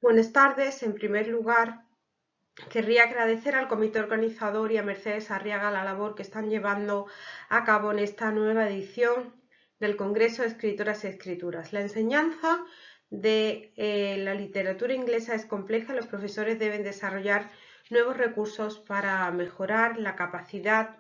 Buenas tardes. En primer lugar, querría agradecer al comité organizador y a Mercedes Arriaga la labor que están llevando a cabo en esta nueva edición del Congreso de Escritoras y Escrituras. La enseñanza de la literatura inglesa es compleja y los profesores deben desarrollar nuevos recursos para mejorar la capacidad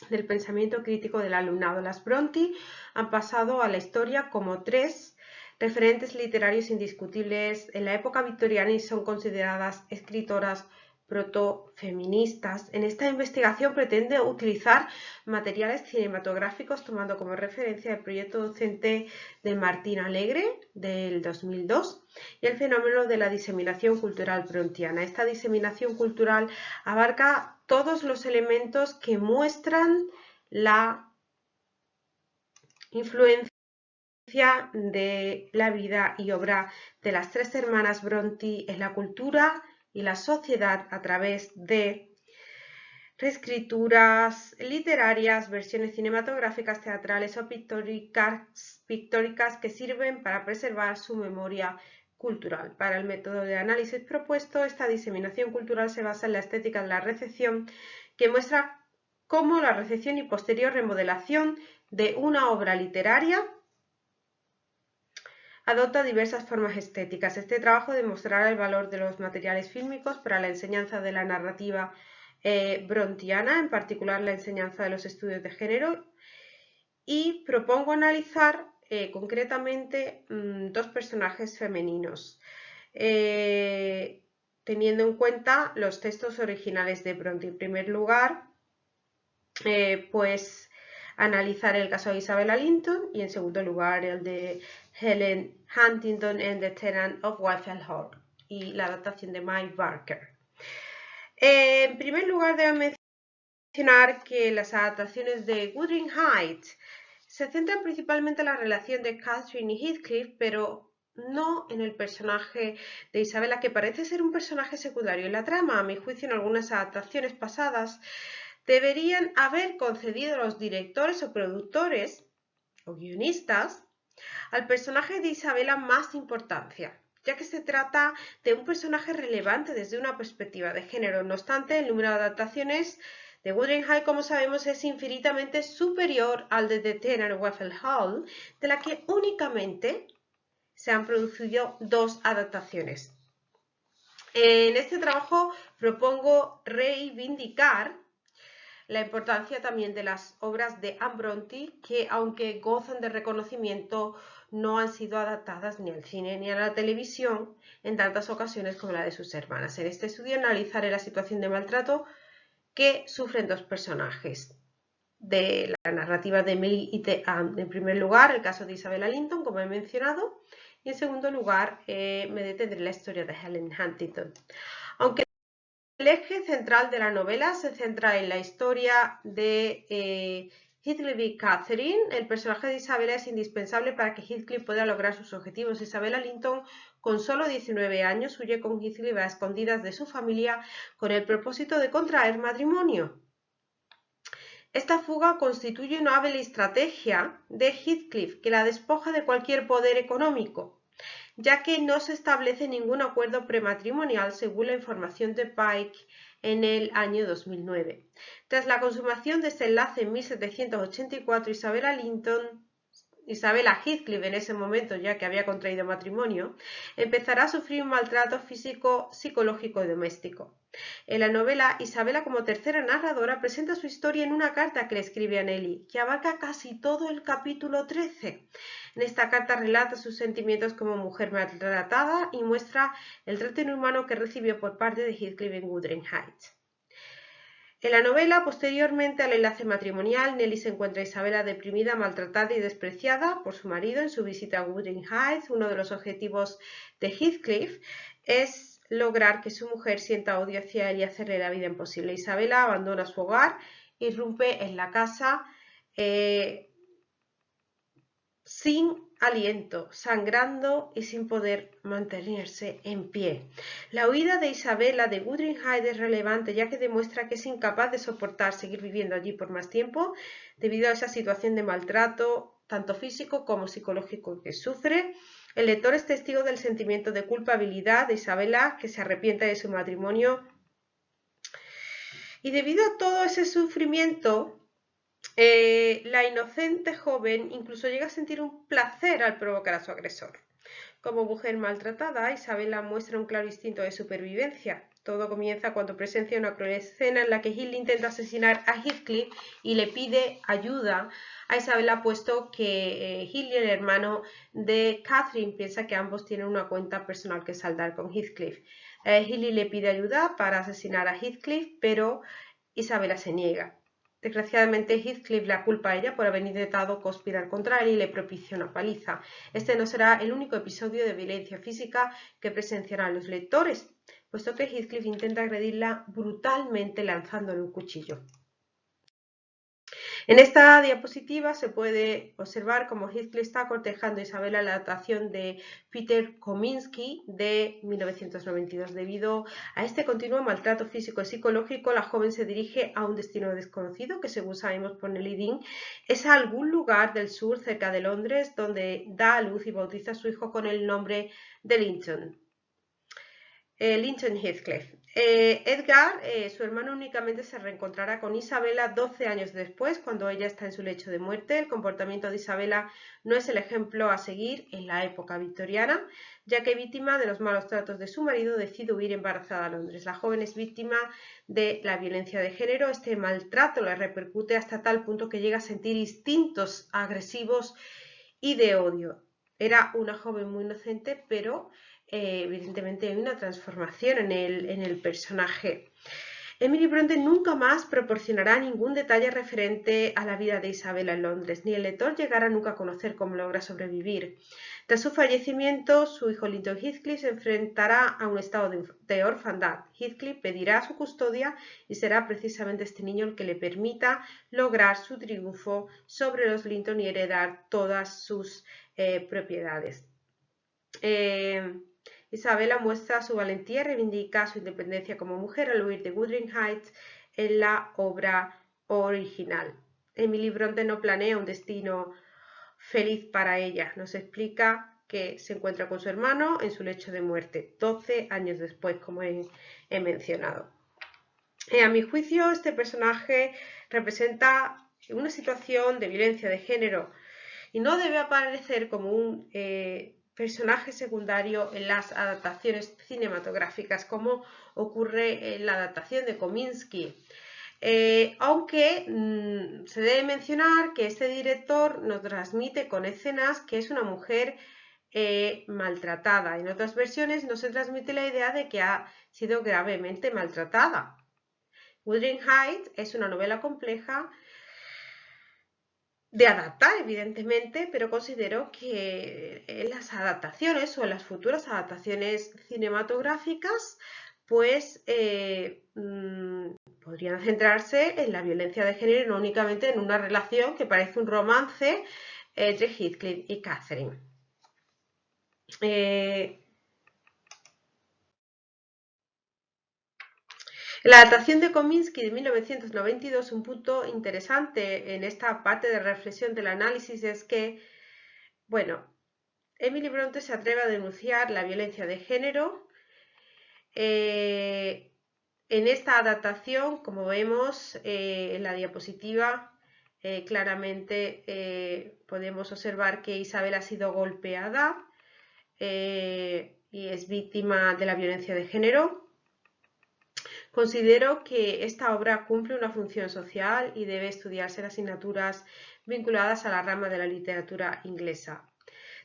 del pensamiento crítico del alumnado. Las Brontë han pasado a la historia como tres referentes literarios indiscutibles en la época victoriana y son consideradas escritoras protofeministas. En esta investigación pretende utilizar materiales cinematográficos tomando como referencia el proyecto docente de Martín Alegre del 2002 y el fenómeno de la diseminación cultural brontiana. Esta diseminación cultural abarca todos los elementos que muestran la influencia de la vida y obra de las tres hermanas Brontë en la cultura y la sociedad a través de reescrituras literarias, versiones cinematográficas, teatrales o pictóricas que sirven para preservar su memoria cultural. Para el método de análisis propuesto, esta diseminación cultural se basa en la estética de la recepción, que muestra cómo la recepción y posterior remodelación de una obra literaria adopta diversas formas estéticas. Este trabajo demostrará el valor de los materiales fílmicos para la enseñanza de la narrativa brontiana, en particular la enseñanza de los estudios de género, y propongo analizar concretamente dos personajes femeninos, teniendo en cuenta los textos originales de Brontë. En primer lugar, pues analizar el caso de Isabella Linton y en segundo lugar el de Helen Huntington en The Tenant of Waffle Hall y la adaptación de Mike Barker. En primer lugar, debo mencionar que las adaptaciones de Wuthering Heights se centran principalmente en la relación de Catherine y Heathcliff, pero no en el personaje de Isabella, que parece ser un personaje secundario en la trama. A mi juicio, en algunas adaptaciones pasadas deberían haber concedido a los directores o productores o guionistas al personaje de Isabella más importancia, ya que se trata de un personaje relevante desde una perspectiva de género. No obstante, el número de adaptaciones de Wuthering Heights, como sabemos, es infinitamente superior al de The Tenant of Waffle Hall, de la que únicamente se han producido dos adaptaciones. En este trabajo propongo reivindicar la importancia también de las obras de Anne Brontë, que aunque gozan de reconocimiento, no han sido adaptadas ni al cine ni a la televisión en tantas ocasiones como la de sus hermanas. En este estudio analizaré la situación de maltrato que sufren dos personajes de la narrativa de Emily y de Anne. En primer lugar, el caso de Isabella Linton, como he mencionado, y en segundo lugar, me detendré en la historia de Helen Huntington. Aunque el eje central de la novela se centra en la historia de Heathcliff y Catherine. El personaje de Isabella es indispensable para que Heathcliff pueda lograr sus objetivos. Isabella Linton, con solo 19 años, huye con Heathcliff a escondidas de su familia con el propósito de contraer matrimonio. Esta fuga constituye una hábil estrategia de Heathcliff que la despoja de cualquier poder económico, ya que no se establece ningún acuerdo prematrimonial según la información de Pike en el año 2009. Tras la consumación de este enlace en 1784, Isabella Heathcliff, en ese momento ya que había contraído matrimonio, empezará a sufrir un maltrato físico, psicológico y doméstico. En la novela, Isabella, como tercera narradora, presenta su historia en una carta que le escribe a Nelly, que abarca casi todo el capítulo 13. En esta carta relata sus sentimientos como mujer maltratada y muestra el trato inhumano que recibió por parte de Heathcliff en Wuthering Heights. En la novela, posteriormente al enlace matrimonial, Nelly se encuentra a Isabella deprimida, maltratada y despreciada por su marido en su visita a Wuthering Heights. Uno de los objetivos de Heathcliff es lograr que su mujer sienta odio hacia él y hacerle la vida imposible. Isabella abandona su hogar, irrumpe en la casa sin aliento, sangrando y sin poder mantenerse en pie. La huida de Isabella de Wuthering Heights es relevante, ya que demuestra que es incapaz de soportar seguir viviendo allí por más tiempo debido a esa situación de maltrato tanto físico como psicológico que sufre. El lector es testigo del sentimiento de culpabilidad de Isabela, que se arrepiente de su matrimonio. Y debido a todo ese sufrimiento, la inocente joven incluso llega a sentir un placer al provocar a su agresor. Como mujer maltratada, Isabela muestra un claro instinto de supervivencia. Todo comienza cuando presencia una cruel escena en la que Hill intenta asesinar a Heathcliff y le pide ayuda a Isabela, puesto que Hill, el hermano de Catherine, piensa que ambos tienen una cuenta personal que saldar con Heathcliff. Hill le pide ayuda para asesinar a Heathcliff, pero Isabela se niega. Desgraciadamente, Heathcliff la culpa a ella por haber intentado conspirar contra él y le propicia una paliza. Este no será el único episodio de violencia física que presenciarán los lectores, puesto que Heathcliff intenta agredirla brutalmente lanzándole un cuchillo. En esta diapositiva se puede observar cómo Heathcliff está cortejando a Isabela en la adaptación de Peter Kominsky de 1992. Debido a este continuo maltrato físico y psicológico, la joven se dirige a un destino desconocido, que según sabemos por Nelly Dean, es algún lugar del sur cerca de Londres, donde da a luz y bautiza a su hijo con el nombre de Linton. Linton Heathcliff. Edgar, su hermano, únicamente se reencontrará con Isabela 12 años después, cuando ella está en su lecho de muerte. El comportamiento de Isabela no es el ejemplo a seguir en la época victoriana, ya que, víctima de los malos tratos de su marido, decide huir embarazada a Londres. La joven es víctima de la violencia de género. Este maltrato le repercute hasta tal punto que llega a sentir instintos agresivos y de odio. Era una joven muy inocente, pero evidentemente hay una transformación en el personaje. Emily Bronte nunca más proporcionará ningún detalle referente a la vida de Isabela en Londres, ni el lector llegará nunca a conocer cómo logra sobrevivir. Tras su fallecimiento, su hijo Linton Heathcliff se enfrentará a un estado de orfandad. Heathcliff pedirá su custodia y será precisamente este niño el que le permita lograr su triunfo sobre los Linton y heredar todas sus propiedades. Isabela muestra su valentía y reivindica su independencia como mujer al huir de Wuthering Heights en la obra original. Emily Bronte no planea un destino feliz para ella. Nos explica que se encuentra con su hermano en su lecho de muerte, 12 años después, como he mencionado. A mi juicio, este personaje representa una situación de violencia de género y no debe aparecer como un personaje secundario en las adaptaciones cinematográficas, como ocurre en la adaptación de Kominsky. Aunque se debe mencionar que este director nos transmite con escenas que es una mujer maltratada. En otras versiones no se transmite la idea de que ha sido gravemente maltratada. Wuthering Heights es una novela compleja de adaptar, evidentemente, pero considero que en las adaptaciones o en las futuras adaptaciones cinematográficas, pues podrían centrarse en la violencia de género y no únicamente en una relación que parece un romance entre Heathcliff y Catherine. La adaptación de Kominsky de 1992, un punto interesante en esta parte de reflexión del análisis es que, bueno, Emily Bronte se atreve a denunciar la violencia de género. En esta adaptación, como vemos en la diapositiva, claramente podemos observar que Isabel ha sido golpeada y es víctima de la violencia de género. Considero que esta obra cumple una función social y debe estudiarse en asignaturas vinculadas a la rama de la literatura inglesa.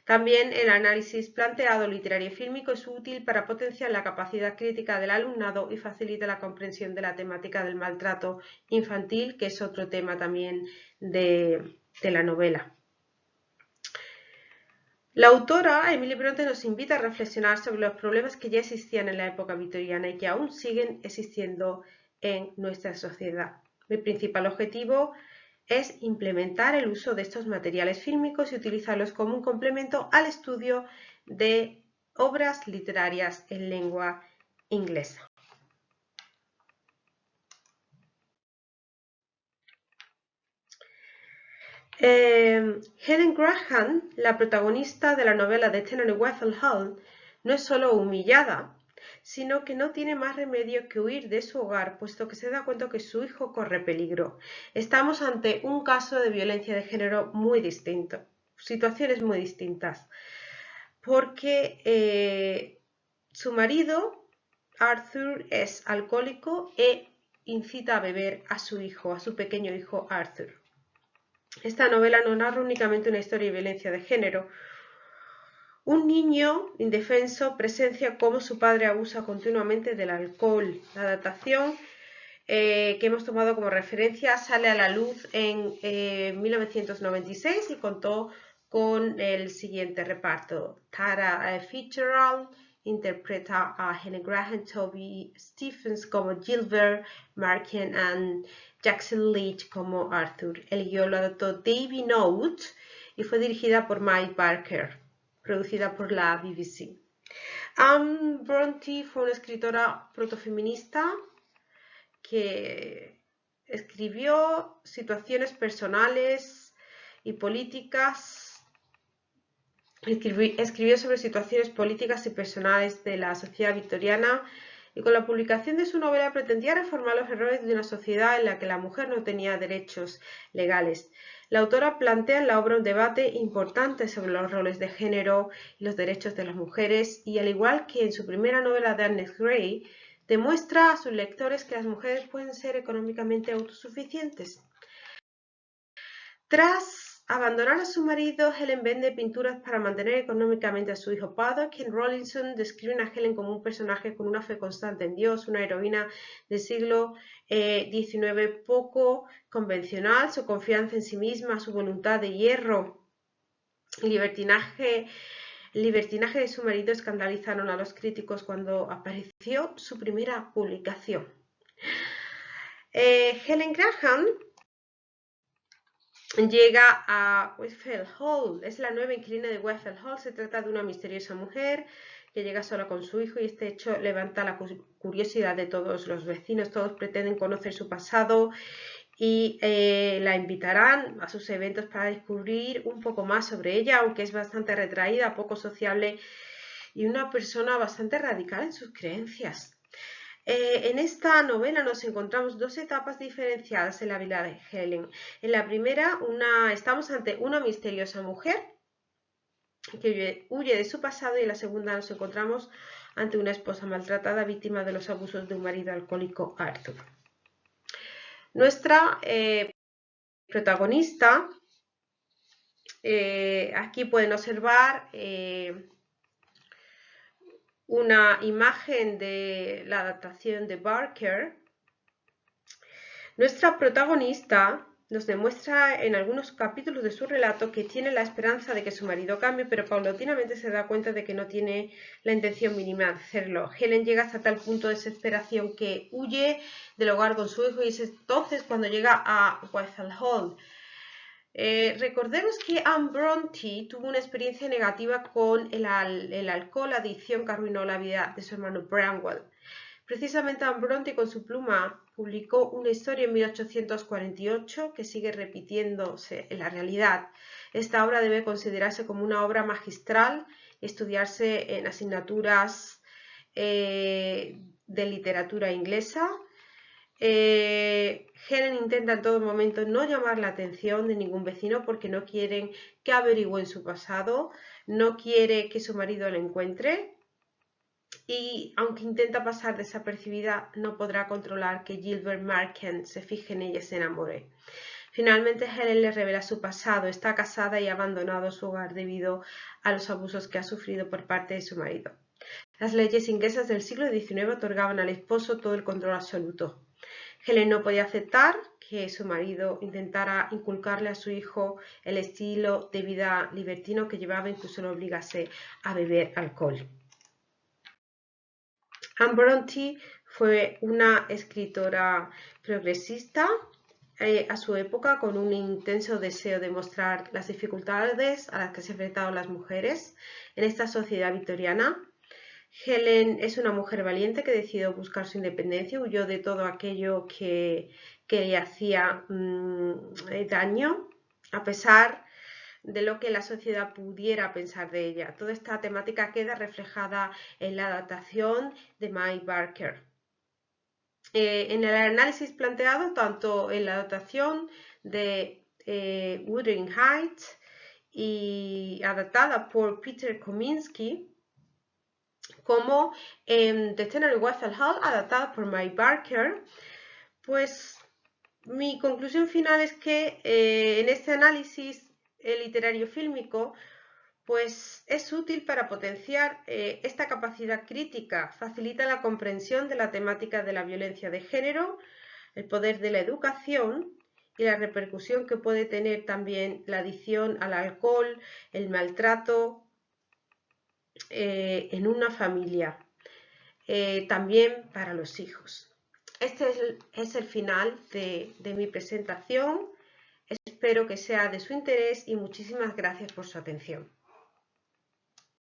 También el análisis planteado literario y fílmico es útil para potenciar la capacidad crítica del alumnado y facilita la comprensión de la temática del maltrato infantil, que es otro tema también de la novela. La autora Emily Bronte nos invita a reflexionar sobre los problemas que ya existían en la época victoriana y que aún siguen existiendo en nuestra sociedad. Mi principal objetivo es implementar el uso de estos materiales fílmicos y utilizarlos como un complemento al estudio de obras literarias en lengua inglesa. Helen Graham, la protagonista de la novela de Tennant Wethel Hall, no es solo humillada, sino que no tiene más remedio que huir de su hogar, puesto que se da cuenta que su hijo corre peligro. Estamos ante un caso de violencia de género muy distinto, situaciones muy distintas, porque su marido, Arthur, es alcohólico e incita a beber a su hijo, a su pequeño hijo Arthur. Esta novela no narra únicamente una historia de violencia de género. Un niño indefenso presencia cómo su padre abusa continuamente del alcohol. La adaptación que hemos tomado como referencia sale a la luz en 1996 y contó con el siguiente reparto. Tara Fitzgerald interpreta a Helen Graham, Toby Stephens como Gilbert, Marken y Jackson Leach como Arthur. El guion lo adaptó David Note y fue dirigida por Mike Barker, producida por la BBC. Anne Bronte fue una escritora protofeminista que escribió situaciones personales y políticas. Escribió sobre situaciones políticas y personales de la sociedad victoriana y con la publicación de su novela pretendía reformar los errores de una sociedad en la que la mujer no tenía derechos legales. La autora plantea en la obra un debate importante sobre los roles de género y los derechos de las mujeres y, al igual que en su primera novela de Agnes Grey, demuestra a sus lectores que las mujeres pueden ser económicamente autosuficientes. Tras abandonar a su marido, Helen vende pinturas para mantener económicamente a su hijo Paddock. Ken Rawlinson describe a Helen como un personaje con una fe constante en Dios, una heroína del siglo XIX poco convencional. Su confianza en sí misma, su voluntad de hierro, el libertinaje de su marido escandalizaron a los críticos cuando apareció su primera publicación. Helen Graham llega a Wethel Hall, es la nueva inquilina de Wethel Hall. Se trata de una misteriosa mujer que llega sola con su hijo y este hecho levanta la curiosidad de todos los vecinos. Todos pretenden conocer su pasado y la invitarán a sus eventos para descubrir un poco más sobre ella, aunque es bastante retraída, poco sociable y una persona bastante radical en sus creencias. En esta novela nos encontramos dos etapas diferenciadas en la vida de Helen. En la primera, estamos ante una misteriosa mujer que huye de su pasado y en la segunda nos encontramos ante una esposa maltratada, víctima de los abusos de un marido alcohólico, Arthur. Nuestra protagonista, aquí pueden observar una imagen de la adaptación de Barker. Nuestra protagonista nos demuestra en algunos capítulos de su relato que tiene la esperanza de que su marido cambie, pero paulatinamente se da cuenta de que no tiene la intención mínima de hacerlo. Helen llega hasta tal punto de desesperación que huye del hogar con su hijo y es entonces cuando llega a Wethel Hall. Recordemos que Anne Bronte tuvo una experiencia negativa con el alcohol, adicción que arruinó la vida de su hermano Branwell. Precisamente Anne Bronte con su pluma publicó una historia en 1848 que sigue repitiéndose en la realidad. Esta obra debe considerarse como una obra magistral, estudiarse en asignaturas de literatura inglesa. Helen intenta en todo momento no llamar la atención de ningún vecino porque no quieren que averigüen su pasado, no quiere que su marido la encuentre y aunque intenta pasar desapercibida no podrá controlar que Gilbert Marken se fije en ella y se enamore. Finalmente Helen le revela su pasado, está casada y ha abandonado su hogar debido a los abusos que ha sufrido por parte de su marido. Las leyes inglesas del siglo XIX otorgaban al esposo todo el control absoluto. Helen no podía aceptar que su marido intentara inculcarle a su hijo el estilo de vida libertino que llevaba, incluso lo obligase a beber alcohol. Anne Bronte fue una escritora progresista a su época, con un intenso deseo de mostrar las dificultades a las que se enfrentaban las mujeres en esta sociedad victoriana. Helen es una mujer valiente que decidió buscar su independencia, huyó de todo aquello que le hacía daño a pesar de lo que la sociedad pudiera pensar de ella. Toda esta temática queda reflejada en la adaptación de Mike Barker. En el análisis planteado, tanto en la adaptación de Wuthering Heights y adaptada por Peter Kominsky, como en The Tenant of Waffle Hall, adaptada por Mike Barker, pues mi conclusión final es que en este análisis literario fílmico pues es útil para potenciar esta capacidad crítica, facilita la comprensión de la temática de la violencia de género, el poder de la educación y la repercusión que puede tener también la adicción al alcohol, el maltrato en una familia, también para los hijos. Este es el final de mi presentación. Espero que sea de su interés y muchísimas gracias por su atención.